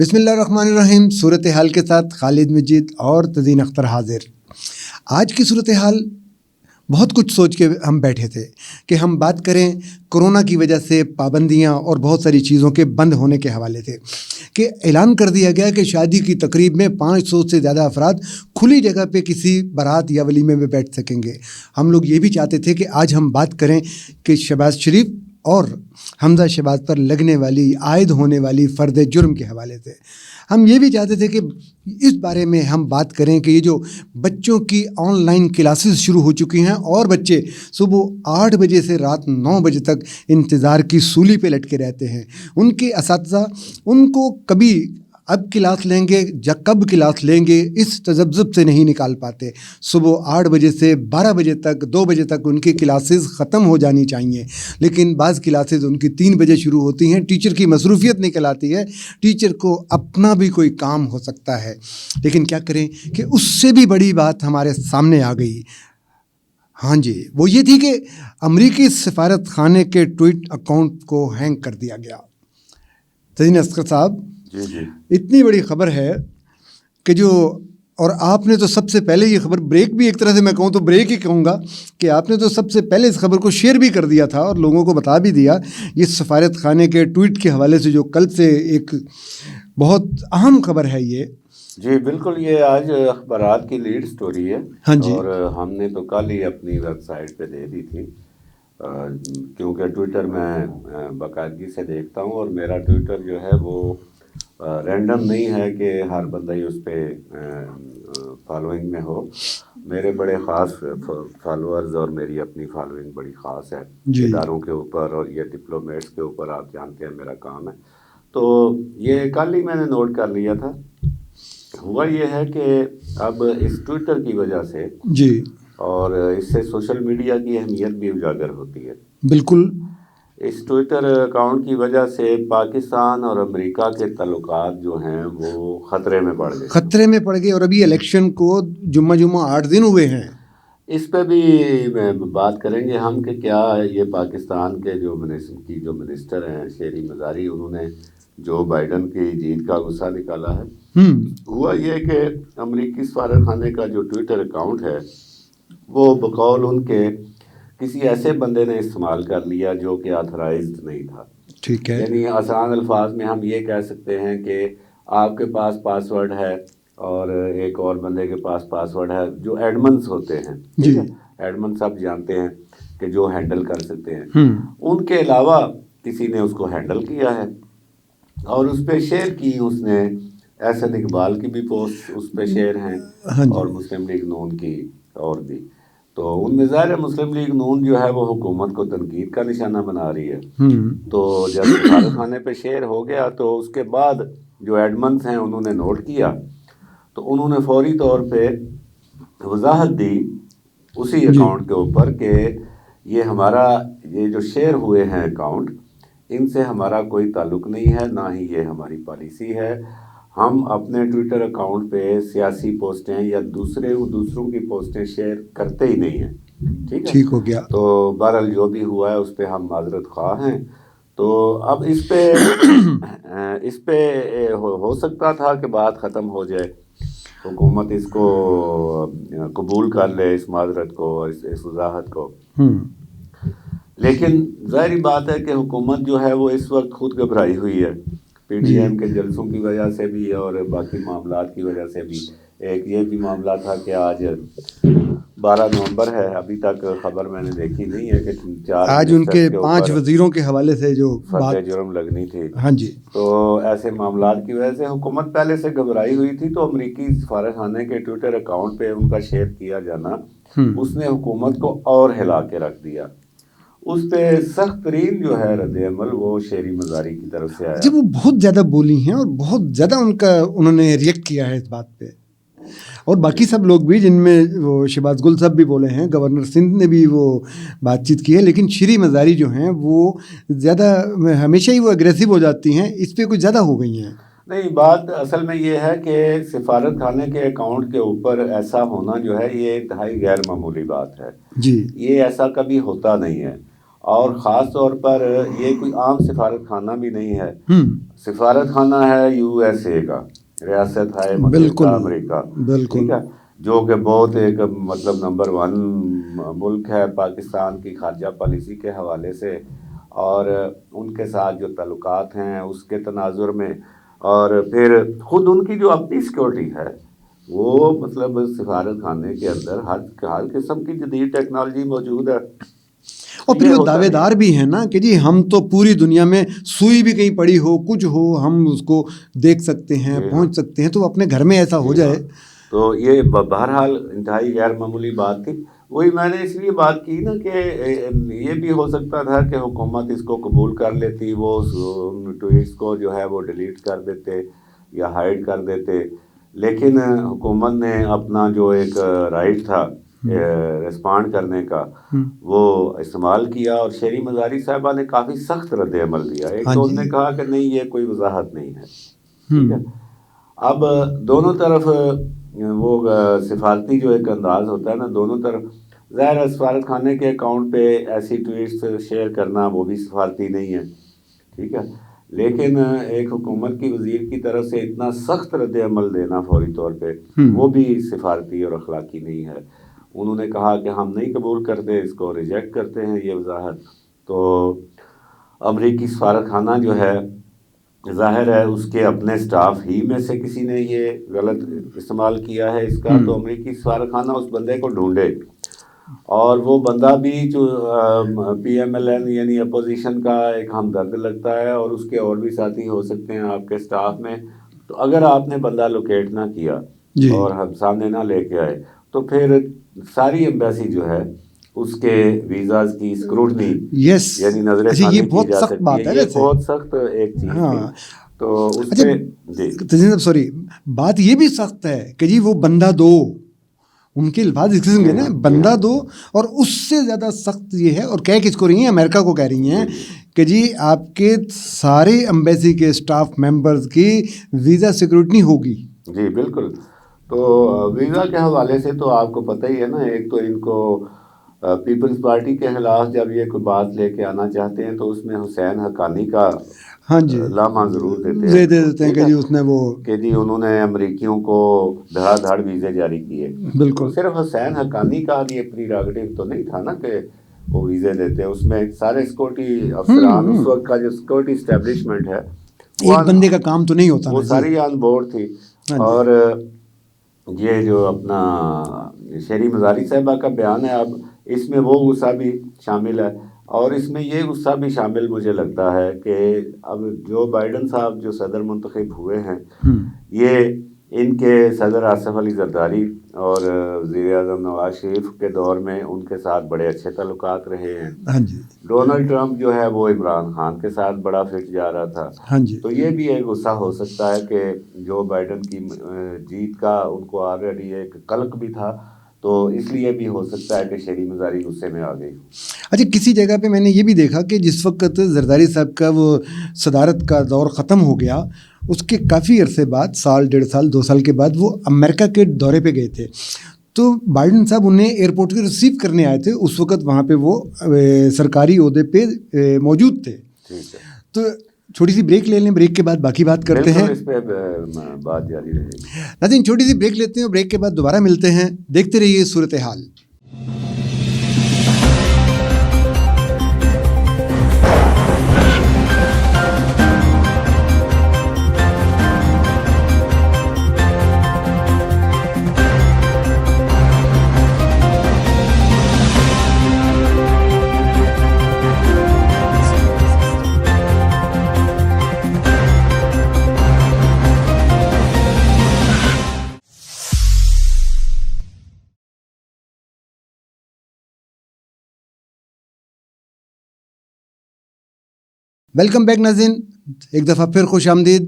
بسم اللہ الرحمن الرحیم. صورتحال کے ساتھ خالد مجید اور تزین اختر حاضر. آج کی صورتحال بہت کچھ سوچ کے ہم بیٹھے تھے کہ ہم بات کریں کرونا کی وجہ سے پابندیاں اور بہت ساری چیزوں کے بند ہونے کے حوالے سے، کہ اعلان کر دیا گیا کہ شادی کی تقریب میں 500 سے زیادہ افراد کھلی جگہ پہ کسی بارات یا ولیمے میں بیٹھ سکیں گے. ہم لوگ یہ بھی چاہتے تھے کہ آج ہم بات کریں کہ شہباز شریف اور حمزہ شہباز پر لگنے والی عائد ہونے والی فرد جرم کے حوالے سے. ہم یہ بھی چاہتے تھے کہ اس بارے میں ہم بات کریں کہ یہ جو بچوں کی آن لائن کلاسز شروع ہو چکی ہیں اور بچے صبح 8 بجے سے رات 9 بجے تک انتظار کی سولی پہ لٹکے رہتے ہیں. ان کے اساتذہ ان کو کبھی اب کلاس لیں گے یا کب کلاس لیں گے اس تذبذب سے نہیں نکال پاتے. صبح 8 بجے سے 12 بجے تک 2 بجے تک ان کی کلاسز ختم ہو جانی چاہیے، لیکن بعض کلاسز ان کی 3 بجے شروع ہوتی ہیں. ٹیچر کی مصروفیت نکل آتی ہے، ٹیچر کو اپنا بھی کوئی کام ہو سکتا ہے، لیکن کیا کریں کہ اس سے بھی بڑی بات ہمارے سامنے آ گئی. ہاں جی، وہ یہ تھی کہ امریکی سفارت خانے کے ٹویٹ اکاؤنٹ کو ہینگ کر دیا گیا. تزین اختر صاحب، جی اتنی بڑی خبر ہے کہ جو، اور آپ نے تو سب سے پہلے یہ خبر بریک بھی، ایک طرح سے میں کہوں تو بریک ہی کہوں گا، کہ آپ نے تو سب سے پہلے اس خبر کو شیئر بھی کر دیا تھا اور لوگوں کو بتا بھی دیا. یہ سفارت خانے کے ٹویٹ کے حوالے سے جو کل سے ایک بہت اہم خبر ہے یہ. جی بالکل، یہ آج اخبارات کی لیڈ سٹوری ہے. ہاں جی، اور ہم نے تو کل ہی اپنی ویب سائٹ پہ دے دی تھی، کیونکہ ٹویٹر میں باقاعدگی سے دیکھتا ہوں اور میرا ٹویٹر جو ہے وہ رینڈم نہیں ہے کہ ہر بندہ ہی اس پہ فالوئنگ میں ہو. میرے بڑے خاص فالوورز اور میری اپنی فالوئنگ بڑی خاص ہے اداروں کے اوپر، اور یہ ڈپلومیٹس کے اوپر آپ جانتے ہیں میرا کام ہے. تو یہ کل ہی میں نے نوٹ کر لیا تھا. ہوا یہ ہے کہ اب اس ٹویٹر کی وجہ سے جی، اور اس سے سوشل میڈیا کی اہمیت بھی اجاگر ہوتی ہے. بالکل. اس ٹویٹر اکاؤنٹ کی وجہ سے پاکستان اور امریکہ کے تعلقات جو ہیں وہ خطرے میں پڑ گئے. اور ابھی الیکشن کو جمعہ 8 دن ہوئے ہیں. اس پہ بھی بات کریں گے ہم کہ کیا یہ پاکستان کے جو منسٹر ہیں شیری مزاری، انہوں نے جو بائیڈن کی جیت کا غصہ نکالا ہے. ہوا یہ کہ امریکی سفارت خانے کا جو ٹویٹر اکاؤنٹ ہے وہ بقول ان کے کسی ایسے بندے نے استعمال کر لیا جو کہ آتھرائزڈ نہیں تھا. ٹھیک ہے، یعنی آسان الفاظ میں ہم یہ کہہ سکتے ہیں کہ آپ کے پاس پاسورڈ ہے اور ایک اور بندے کے پاس پاسورڈ ہے، جو ایڈمنس ہوتے ہیں. جی، ایڈمن سب جانتے ہیں کہ جو ہینڈل کر سکتے ہیں. ان کے علاوہ کسی نے اس کو ہینڈل کیا ہے اور اس پہ شیئر کی. اس نے احسن اقبال کی بھی پوسٹ اس پہ شیئر ہیں اور مسلم لیگ نون کی اور بھی. تو ان میں ظاہر مسلم لیگ نون جو ہے وہ حکومت کو تنقید کا نشانہ بنا رہی ہے. تو جب سفارت خانے پہ شیئر ہو گیا تو اس کے بعد جو ایڈمنس ہیں انہوں نے نوٹ کیا تو انہوں نے فوری طور پہ وضاحت دی اسی اکاؤنٹ کے اوپر کہ یہ جو شیئر ہوئے ہیں اکاؤنٹ، ان سے ہمارا کوئی تعلق نہیں ہے، نہ ہی یہ ہماری پالیسی ہے. ہم اپنے ٹویٹر اکاؤنٹ پہ سیاسی پوسٹیں یا دوسروں کی پوسٹیں شیئر کرتے ہی نہیں ہیں. ٹھیک ہو گیا. تو بہرحال جو بھی ہوا ہے اس پہ ہم معذرت خواہ ہیں. تو اب اس پہ ہو سکتا تھا کہ بات ختم ہو جائے، حکومت اس کو قبول کر لے، اس معذرت کو اور اس وضاحت کو. لیکن ظاہری بات ہے کہ حکومت جو ہے وہ اس وقت خود گھبرائی ہوئی ہے، پی ڈی ایم کے جلسوں کی وجہ سے بھی اور باقی معاملات کی وجہ سے بھی. ایک یہ بھی معاملہ تھا کہ آج 12 نومبر ہے، ابھی تک خبر میں نے دیکھی نہیں ہے کہ آج ان کے 5 وزیروں کے حوالے سے جو فرد جرم لگنی تھی. ہاں جی، تو ایسے معاملات کی وجہ سے حکومت پہلے سے گھبرائی ہوئی تھی. تو امریکی سفارت خانے کے ٹویٹر اکاؤنٹ پہ ان کا شیئر کیا جانا اس نے حکومت کو اور ہلا کے رکھ دیا. اس پہ سخت ترین جو ہے رد عمل وہ شیری مزاری کی طرف سے آیا. جب وہ بہت زیادہ بولی ہیں اور بہت زیادہ انہوں نے ریئیکٹ کیا ہے اس بات پہ، اور باقی سب لوگ بھی، جن میں وہ شہباز گل صاحب بھی بولے ہیں، گورنر سندھ نے بھی وہ بات چیت کی ہے. لیکن شیری مزاری جو ہیں وہ زیادہ ہمیشہ ہی وہ اگریسو ہو جاتی ہیں، اس پہ کچھ زیادہ ہو گئی ہیں. نہیں، بات اصل میں یہ ہے کہ سفارت خانے کے اکاؤنٹ کے اوپر ایسا ہونا جو ہے یہ انتہائی غیر معمولی بات ہے. جی، یہ ایسا کبھی ہوتا نہیں ہے. اور خاص طور پر یہ کوئی عام سفارت خانہ بھی نہیں ہے، سفارت خانہ ہے USA کا، ریاست ہائے متحدہ امریکہ، ٹھیک ہے، جو کہ بہت ایک مطلب نمبر 1 ملک ہے پاکستان کی خارجہ پالیسی کے حوالے سے، اور ان کے ساتھ جو تعلقات ہیں اس کے تناظر میں، اور پھر خود ان کی جو اپنی سیکورٹی ہے وہ مطلب سفارت خانے کے اندر ہر قسم کی جدید ٹیکنالوجی موجود ہے. اور پھر وہ دعوے دار بھی ہیں نا کہ جی ہم تو پوری دنیا میں سوئی بھی کہیں پڑی ہو کچھ ہو ہم اس کو دیکھ سکتے ہیں، پہنچ سکتے ہیں، تو اپنے گھر میں ایسا ہو جائے تو یہ بہرحال انتہائی غیر معمولی بات تھی. وہی میں نے اس لیے بات کی نا کہ یہ بھی ہو سکتا تھا کہ حکومت اس کو قبول کر لیتی، وہ ٹویٹس کو جو ہے وہ ڈیلیٹ کر دیتے یا ہائڈ کر دیتے، لیکن حکومت نے اپنا جو ایک رائٹ تھا ریسپانڈ کرنے کا وہ استعمال کیا، اور شہری مزاری صاحبہ نے کافی سخت رد عمل دیا. ایک تو انہوں نے کہا کہ نہیں یہ کوئی وضاحت نہیں ہے، ٹھیک ہے. اب دونوں طرف وہ سفارتی جو ایک انداز ہوتا ہے نا، دونوں طرف ظاہر ہے سفارت خانے کے اکاؤنٹ پہ ایسی ٹویٹس شیئر کرنا وہ بھی سفارتی نہیں ہے، ٹھیک ہے، لیکن ایک حکومت کی وزیر کی طرف سے اتنا سخت رد عمل دینا فوری طور پہ وہ بھی سفارتی اور اخلاقی نہیں ہے. انہوں نے کہا کہ ہم نہیں قبول کرتے، اس کو ریجیکٹ کرتے ہیں یہ وضاحت. تو امریکی سفارت خانہ جو ہے ظاہر ہے اس کے اپنے سٹاف ہی میں سے کسی نے یہ غلط استعمال کیا ہے اس کا، تو امریکی سفارت خانہ اس بندے کو ڈھونڈے، اور وہ بندہ بھی جو PMLN یعنی اپوزیشن کا ایک ہمدرد لگتا ہے، اور اس کے اور بھی ساتھی ہو سکتے ہیں آپ کے سٹاف میں. تو اگر آپ نے بندہ لوکیٹ نہ کیا اور ہم سامنے نہ لے کے آئے تو پھر ساری ایمبیسی جو ہے اس کے ویزاز کی اسکروٹنی یعنی نظر ثانی کی جا سکتی ہے. یہ بہت سخت ایک چیز تھی. تو اس پہ تجین سوری بات یہ بھی سخت ہے کہ جی وہ بندہ دو، ان کے الفاظ اس قسم کے نا بندہ دو، اور اس سے زیادہ سخت یہ ہے، اور کہہ کس کو رہی ہیں، امریکہ کو کہہ رہی ہیں کہ جی آپ کے سارے ایمبیسی کے اسٹاف ممبرز کی ویزا سیکورٹی ہوگی. جی بالکل. تو ویزا کے حوالے سے تو آپ کو پتہ ہی ہے نا، ایک تو ان کو پیپلز پارٹی کے خلاف جب یہ کوئی بات لے کے آنا چاہتے ہیں تو اس میں حسین حقانی کا لامحہ ضرور دیتے ہیں کہ جی اس نے وہ کہ جی انہوں نے امریکیوں کو دھڑا دھڑ ویزے جاری کیے. بالکل صرف حسین حقانی کا یہ پریروگیٹو تو نہیں تھا نا کہ وہ ویزے دیتے، اس میں سارے سیکورٹی افسران اس وقت کا جو سیکورٹی اسٹیبلشمنٹ ہے ایک بندے کا کام تو نہیں ہوتا، وہ ساری آن بورڈ تھی. اور یہ جو اپنا شہری مزاری صاحبہ کا بیان ہے، اب اس میں وہ غصہ بھی شامل ہے، اور اس میں یہ غصہ بھی شامل مجھے لگتا ہے کہ اب جو بائیڈن صاحب جو صدر منتخب ہوئے ہیں، یہ ان کے صدر آصف علی زرداری اور وزیر اعظم نواز شریف کے دور میں ان کے ساتھ بڑے اچھے تعلقات رہے ہیں. ڈونلڈ ٹرمپ جو ہے وہ عمران خان کے ساتھ بڑا فٹ جا رہا تھا. تو یہ بھی ایک غصہ ہو سکتا ہے کہ جو بائیڈن کی جیت کا ان کو آلریڈی ایک قلق بھی تھا، تو اس لیے بھی ہو سکتا ہے کہ شہری مزاری غصے میں آ گئی. اچھا، کسی جگہ پہ میں نے یہ بھی دیکھا کہ جس وقت زرداری صاحب کا وہ صدارت کا دور ختم ہو گیا، اس کے کافی عرصے بعد، سال 1.5 سال 2 سال کے بعد وہ امریکہ کے دورے پہ گئے تھے. تو بائیڈن صاحب انہیں ایئرپورٹ کے ریسیو کرنے آئے تھے، اس وقت وہاں پہ وہ سرکاری عہدے پہ موجود تھے. تو چھوٹی سی بریک لے لیں، بریک کے بعد باقی بات کرتے ہیں. اس پہ بات جاری رہے گی. ناظرین چھوٹی سی بریک لیتے ہیں اور بریک کے بعد دوبارہ ملتے ہیں. دیکھتے رہیے صورتحال. ویلکم بیک ناظرین، ایک دفعہ پھر خوش آمدید.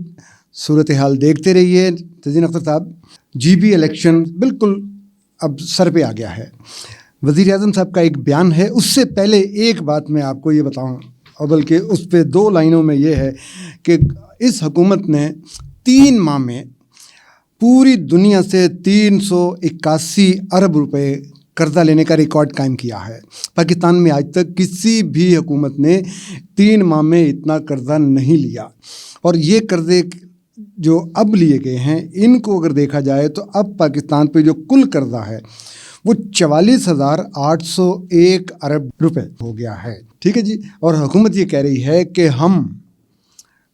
صورتحال دیکھتے رہیے. تزین اختر صاحب، GB الیکشن بالکل اب سر پہ آ گیا ہے. وزیر اعظم صاحب کا ایک بیان ہے. اس سے پہلے ایک بات میں آپ کو یہ بتاؤں، اور بلکہ اس پہ 2 لائنوں میں یہ ہے کہ اس حکومت نے 3 ماہ میں پوری دنیا سے 381 ارب روپے قرضہ لینے کا ریکارڈ قائم کیا ہے. پاکستان میں آج تک کسی بھی حکومت نے 3 ماہ میں اتنا قرضہ نہیں لیا. اور یہ قرضے جو اب لیے گئے ہیں ان کو اگر دیکھا جائے تو اب پاکستان پہ جو کل قرضہ ہے وہ 44,801 ارب روپے ہو گیا ہے. ٹھیک ہے جی. اور حکومت یہ کہہ رہی ہے کہ ہم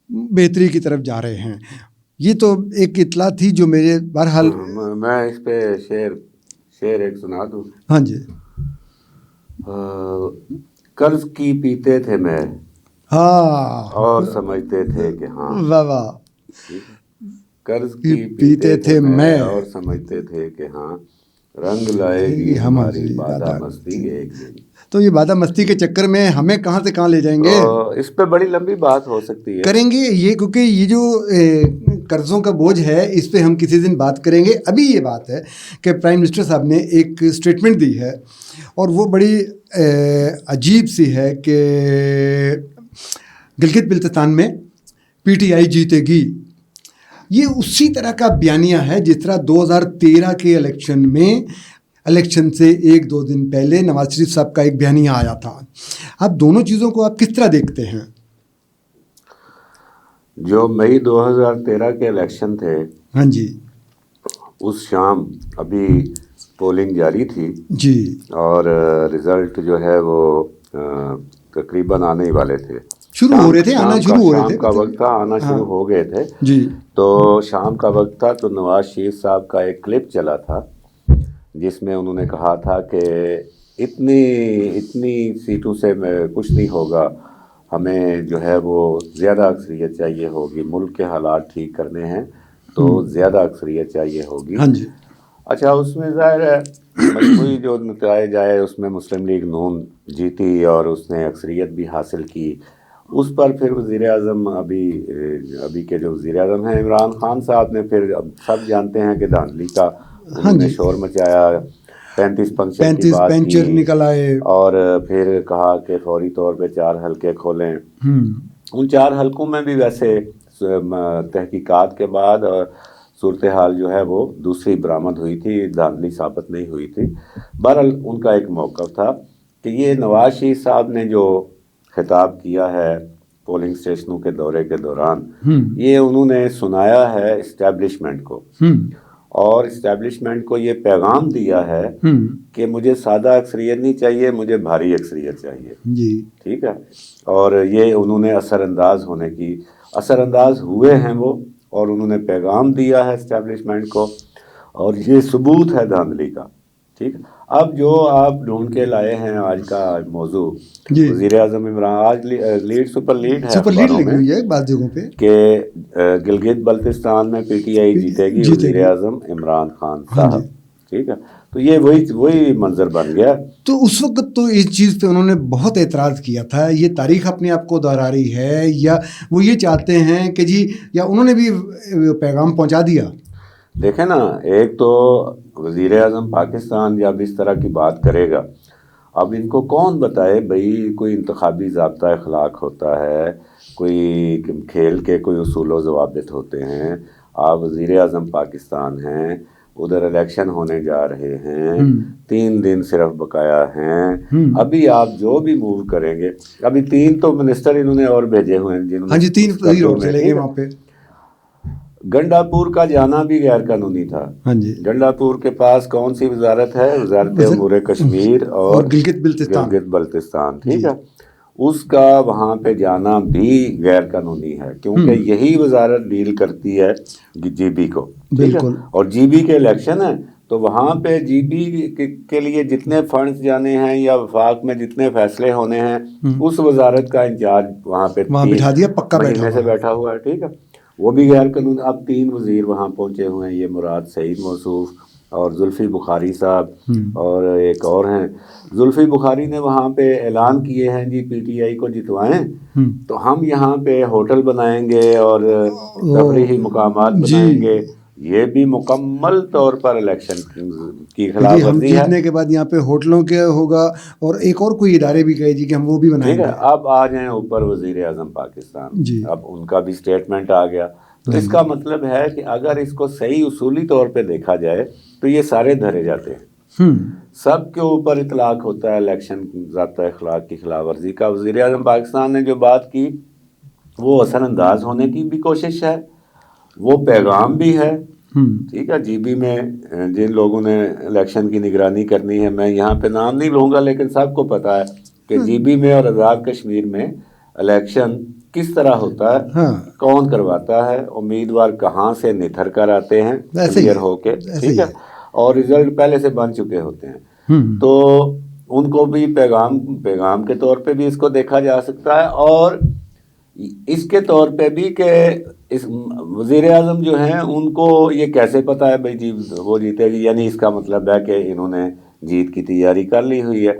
بہتری کی طرف جا رہے ہیں. یہ تو ایک اطلاع تھی جو میرے بہرحال میں اس پہ شعر ایک سنا دوں. ہاں جی. قرض کی پیتے تھے میں ہاں اور سمجھتے تھے کہ ہاں. واہ واہ. قرض کی پیتے تھے میں اور سمجھتے تھے کہ ہاں رنگ لائے گی ہماری بادہ مستی ایک دن. تو یہ بادہ مستی کے چکر میں ہمیں کہاں سے کہاں لے جائیں گے. اس پہ بڑی لمبی بات ہو سکتی ہے. کریں گے یہ, کیونکہ یہ جو قرضوں کا بوجھ ہے اس پہ ہم کسی دن بات کریں گے. ابھی یہ بات ہے کہ پرائم منسٹر صاحب نے ایک اسٹیٹمنٹ دی ہے اور وہ بڑی عجیب سی ہے کہ گلگت بلتستان میں PTI جیتے گی. یہ اسی طرح کا بیانیہ ہے جس طرح 2013 کے الیکشن سے 1-2 دن پہلے نواز شریف صاحب کا ایک بیانیہ آیا تھا. اب دونوں چیزوں کو آپ کس طرح دیکھتے ہیں؟ جو مئی 2013 کے الیکشن تھے, ہاں جی, اس شام ابھی پولنگ جاری تھی جی, اور رزلٹ جو ہے وہ تقریباً آنے ہی والے تھے. شروع ہو رہے تھے, آنا شروع ہو رہے تھے. شام کا وقت تھا, آنا شروع ہو گئے تھے جی. تو شام کا وقت تھا تو نواز شریف صاحب کا ایک کلپ چلا تھا جس میں انہوں نے کہا تھا کہ اتنی سیٹوں سے کچھ نہیں ہوگا, ہمیں جو ہے وہ زیادہ اکثریت چاہیے ہوگی, ملک کے حالات ٹھیک کرنے ہیں تو زیادہ اکثریت چاہیے ہوگی. ہاں جی. اچھا, اس میں ظاہر ہے مجموعی جو نتائج آئے اس میں مسلم لیگ نون جیتی اور اس نے اکثریت بھی حاصل کی. اس پر پھر وزیر اعظم ابھی کے جو وزیر اعظم ہیں عمران خان صاحب نے پھر اب سب جانتے ہیں کہ دھاندلی کا انہوں نے شور مچایا, 35 پنچر نکل آئے اور پھر کہا کہ فوری طور پہ 4 حلقے کھولیں. ان 4 حلقوں میں بھی ویسے تحقیقات کے بعد صورتحال جو ہے وہ دوسری برآمد ہوئی تھی, دھاندلی ثابت نہیں ہوئی تھی. بہرحال ان کا ایک موقف تھا کہ یہ نواز شریف صاحب نے جو خطاب کیا ہے پولنگ اسٹیشنوں کے دورے کے دوران, یہ انہوں نے سنایا ہے اسٹیبلشمنٹ کو, اور اسٹیبلشمنٹ کو یہ پیغام دیا ہے کہ مجھے سادہ اکثریت نہیں چاہیے, مجھے بھاری اکثریت چاہیے. ٹھیک ہے. اور یہ انہوں نے اثر انداز ہوئے ہیں وہ, اور انہوں نے پیغام دیا ہے اسٹیبلشمنٹ کو, اور یہ ثبوت ہے دھاندلی کا. ٹھیک ہے. اب جو آپ ڈھونڈ کے لائے ہیں آج کا موضوع, وزیر اعظم عمران, آج سپر لیڈ لگی ہوئی ہے بعض جگہوں پہ کہ گلگت بلتستان میں PTI جیتے گی, وزیر اعظم عمران خان صاحب. ٹھیک ہے. تو یہ وہی منظر بن گیا. تو اس وقت تو اس چیز پہ انہوں نے بہت اعتراض کیا تھا. یہ تاریخ اپنے آپ کو دہرا رہی ہے یا وہ یہ چاہتے ہیں کہ جی, یا انہوں نے بھی پیغام پہنچا دیا؟ دیکھیں نا, ایک تو وزیر اعظم پاکستان جب اس طرح کی بات کرے گا, اب ان کو کون بتائے بھائی کوئی انتخابی ضابطہ اخلاق ہوتا ہے, کوئی کھیل کے کوئی اصول و ضوابط ہوتے ہیں. آپ وزیر اعظم پاکستان ہیں, ادھر الیکشن ہونے جا رہے ہیں, 3 دن صرف بقایا ہیں. ابھی آپ جو بھی موو کریں گے, ابھی 3 تو منسٹر انہوں نے اور بھیجے ہوئے ہیں جنہوں نے 3 وزیر اور چلے گئے وہاں پہ. گنڈا پور کا جانا بھی غیر قانونی تھا. گنڈا پور کے پاس کون سی وزارت ہے؟ وزارت امور کشمیر اور گلگت بلتستان. ٹھیک ہے. اس کا وہاں پہ جانا بھی غیر قانونی ہے, کیونکہ یہی وزارت ڈیل کرتی ہے GB کو. ٹھیک ہے. اور GB کے الیکشن ہیں تو وہاں پہ GB کے لیے جتنے فنڈز جانے ہیں یا وفاق میں جتنے فیصلے ہونے ہیں, اس وزارت کا انچارج وہاں پہ بٹھا دیا, پکا بیٹھا ہوا ہے. ٹھیک ہے. وہ بھی غیر قانون. اب 3 وزیر وہاں پہنچے ہوئے ہیں, یہ مراد سعید موصوف اور زلفی بخاری صاحب اور ایک اور ہیں. زلفی بخاری نے وہاں پہ اعلان کیے ہیں جی PTI کو جتوائیں تو ہم یہاں پہ ہوٹل بنائیں گے اور تفریحی مقامات بنائیں گے. یہ بھی مکمل طور پر الیکشن کی خلاف ورزی ہے. ہم جیتنے کے بعد یہاں پہ ہوٹلوں کے ہوگا اور ایک اور کوئی ادارے بھی کہے جی کہ ہم وہ بھی بنائیں گے. اب آ جائیں اوپر وزیر اعظم پاکستان, اب ان کا بھی سٹیٹمنٹ آ گیا. تو اس کا مطلب ہے کہ اگر اس کو صحیح اصولی طور پہ دیکھا جائے تو یہ سارے دھرے جاتے ہیں. سب کے اوپر اطلاق ہوتا ہے الیکشن ضابطۂ اخلاق کی خلاف ورزی کا۔ وزیر اعظم پاکستان نے جو بات کی وہ اثر انداز ہونے کی بھی کوشش ہے، وہ پیغام بھی ہے، ٹھیک ہے۔ جی بی میں جن لوگوں نے الیکشن کی نگرانی کرنی ہے، میں یہاں پہ نام نہیں لوں گا، لیکن سب کو پتہ ہے کہ جی بی میں اور آزاد کشمیر میں الیکشن کس طرح ہوتا ہے، کون کرواتا ہے، امیدوار کہاں سے نتھر کر آتے ہیں کلیئر ہو کے، ٹھیک ہے، اور رزلٹ پہلے سے بن چکے ہوتے ہیں، تو ان کو بھی پیغام کے طور پہ بھی اس کو دیکھا جا سکتا ہے، اور اس کے طور پہ بھی کہ اس وزیر اعظم جو ہیں ان کو یہ کیسے پتہ ہے بھائی جی وہ جیتے گی، یعنی اس کا مطلب ہے کہ انہوں نے جیت کی تیاری کر لی ہوئی ہے۔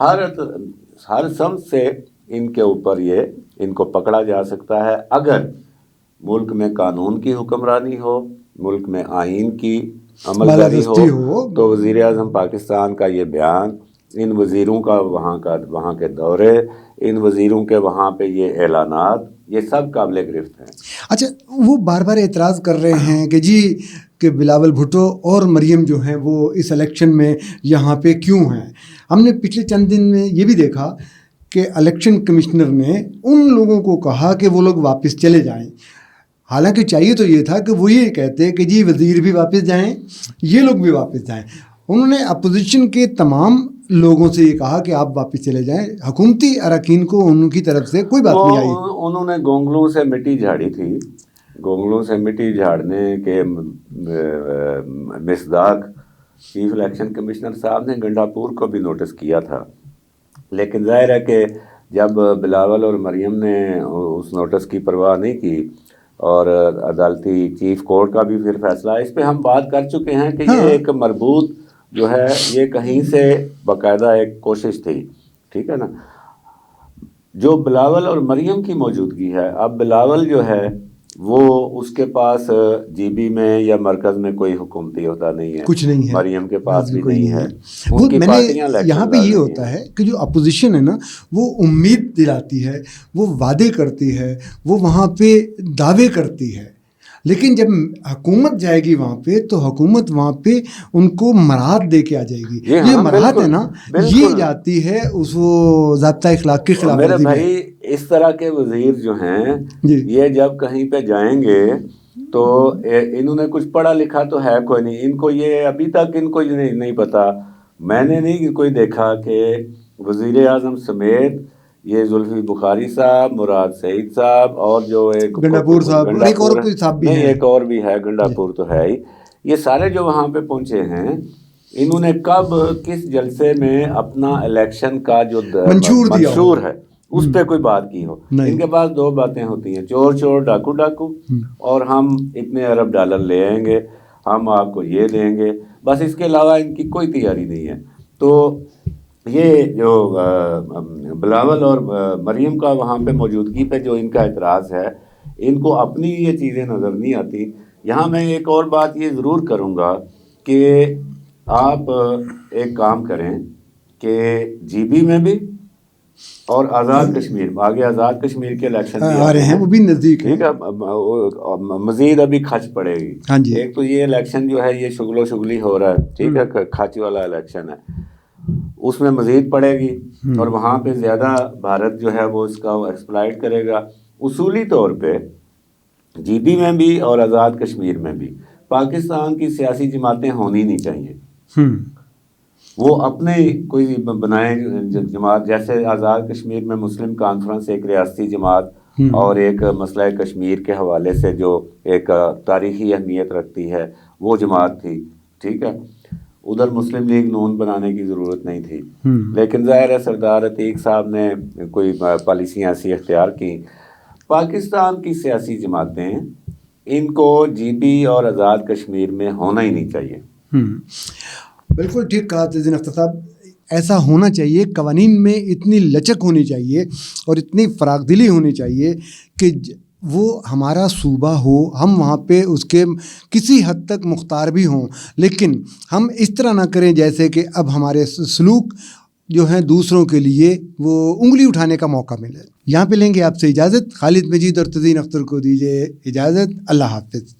ہر سمت سے ان کے اوپر ان کو پکڑا جا سکتا ہے اگر ملک میں قانون کی حکمرانی ہو، ملک میں آئین کی عمل جاری ہو، تو وزیر اعظم پاکستان کا یہ بیان، ان وزیروں کا وہاں کے دورے، ان وزیروں کے وہاں پہ یہ اعلانات، یہ سب قابل گرفت ہیں۔ اچھا، وہ بار بار اعتراض کر رہے ہیں کہ جی کہ بلاول بھٹو اور مریم جو ہیں وہ اس الیکشن میں یہاں پہ کیوں ہیں۔ ہم نے پچھلے چند دن میں یہ بھی دیکھا کہ الیکشن کمشنر نے ان لوگوں کو کہا کہ وہ لوگ واپس چلے جائیں، حالانکہ چاہیے تو یہ تھا کہ وہ یہ کہتے کہ جی وزیر بھی واپس جائیں، یہ لوگ بھی واپس جائیں۔ انہوں نے اپوزیشن کے تمام لوگوں سے یہ کہا کہ آپ واپس چلے جائیں، حکومتی اراکین کو ان کی طرف سے کوئی بات نہیں آئی۔ انہوں نے گونگلوں سے مٹی جھاڑی تھی، گونگلوں سے مٹی جھاڑنے کے مصداق چیف الیکشن کمشنر صاحب نے گنڈاپور کو بھی نوٹس کیا تھا، لیکن ظاہر ہے کہ جب بلاول اور مریم نے اس نوٹس کی پرواہ نہیں کی، اور عدالتی چیف کورٹ کا بھی پھر فیصلہ، اس پہ ہم بات کر چکے ہیں کہ یہ ایک مربوط جو ہے یہ کہیں سے باقاعدہ ایک کوشش تھی، ٹھیک ہے نا۔ جو بلاول اور مریم کی موجودگی ہے، اب بلاول جو ہے وہ اس کے پاس جی بی میں یا مرکز میں کوئی حکومتی عہدہ نہیں ہے، کچھ نہیں ہے، مریم کے پاس بھی نہیں ہے۔ وہ میں نے یہاں پہ یہ ہوتا ہے کہ جو اپوزیشن ہے نا وہ امید دلاتی ہے، وہ وعدے کرتی ہے، وہ وہاں پہ دعوے کرتی ہے، لیکن جب حکومت جائے گی وہاں پہ تو حکومت وہاں پہ ان کو مراحت دے کے آ جائے گی۔ یہ مراحت ہے نا، یہ جاتی ہے اس وہ ضابطہ اخلاق کے خلاف۔ میرے بھائی اس طرح کے وزیر جو ہیں یہ جب کہیں پہ جائیں گے تو انہوں نے کچھ پڑھا لکھا تو ہے کوئی نہیں، ان کو یہ ابھی تک ان کو نہیں پتا، میں نے نہیں کوئی دیکھا کہ وزیر اعظم سمیت یہ زلفی بخاری صاحب، مراد سعید صاحب، اور جو ایک گنڈاپور صاحب، ایک اور کوئی صاحب بھی نہیں، ایک اور بھی ہے، گنڈاپور تو ہے ہی، یہ سارے جو وہاں پہ پہنچے ہیں انہوں نے کب کس جلسے میں اپنا الیکشن کا جو منشور ہے اس پہ کوئی بات کی ہو؟ ان کے پاس دو باتیں ہوتی ہیں، چور چور ڈاکو ڈاکو، اور ہم اتنے ارب ڈالر لے آئیں گے، ہم آپ کو یہ دیں گے، بس اس کے علاوہ ان کی کوئی تیاری نہیں ہے۔ تو یہ جو بلاول اور مریم کا وہاں پہ موجودگی پہ جو ان کا اعتراض ہے، ان کو اپنی یہ چیزیں نظر نہیں آتی۔ یہاں میں ایک اور بات یہ ضرور کروں گا کہ آپ ایک کام کریں کہ جی بی میں بھی اور آزاد کشمیر میں، آگے آزاد کشمیر کے الیکشن بھی آ رہے ہیں، وہ بھی نزدیک ہیں، ٹھیک ہے، مزید ابھی کھچ پڑے گی۔ ایک تو یہ الیکشن جو ہے یہ شغل و شغلی ہو رہا ہے، ٹھیک ہے، کھچ والا الیکشن ہے، اس میں مزید پڑے گی، اور وہاں پہ زیادہ بھارت جو ہے وہ اس کا ایکسپلائٹ کرے گا۔ اصولی طور پہ جی بی میں بھی اور آزاد کشمیر میں بھی پاکستان کی سیاسی جماعتیں ہونی نہیں چاہیے، وہ اپنے کوئی بنائیں جماعت، جیسے آزاد کشمیر میں مسلم کانفرنس ایک ریاستی جماعت اور ایک مسئلہ کشمیر کے حوالے سے جو ایک تاریخی اہمیت رکھتی ہے وہ جماعت تھی، ٹھیک ہے، ادھر مسلم لیگ نون بنانے کی ضرورت نہیں تھی، لیکن ظاہر ہے سردار عتیق صاحب نے کوئی پالیسیاں ایسی اختیار کی۔ پاکستان کی سیاسی جماعتیں ان کو جی بی اور آزاد کشمیر میں ہونا ہی نہیں چاہیے۔ بالکل ٹھیک کہا تیزین اختر صاحب، ایسا ہونا چاہیے، قوانین میں اتنی لچک ہونی چاہیے اور اتنی فراخ دلی ہونی چاہیے کہ وہ ہمارا صوبہ ہو، ہم وہاں پہ اس کے کسی حد تک مختار بھی ہوں، لیکن ہم اس طرح نہ کریں جیسے کہ اب ہمارے سلوک جو ہیں دوسروں کے لیے وہ انگلی اٹھانے کا موقع ملے۔ یہاں پہ لیں گے آپ سے اجازت، خالد مجید اور تزین اختر کو دیجیے اجازت، اللہ حافظ۔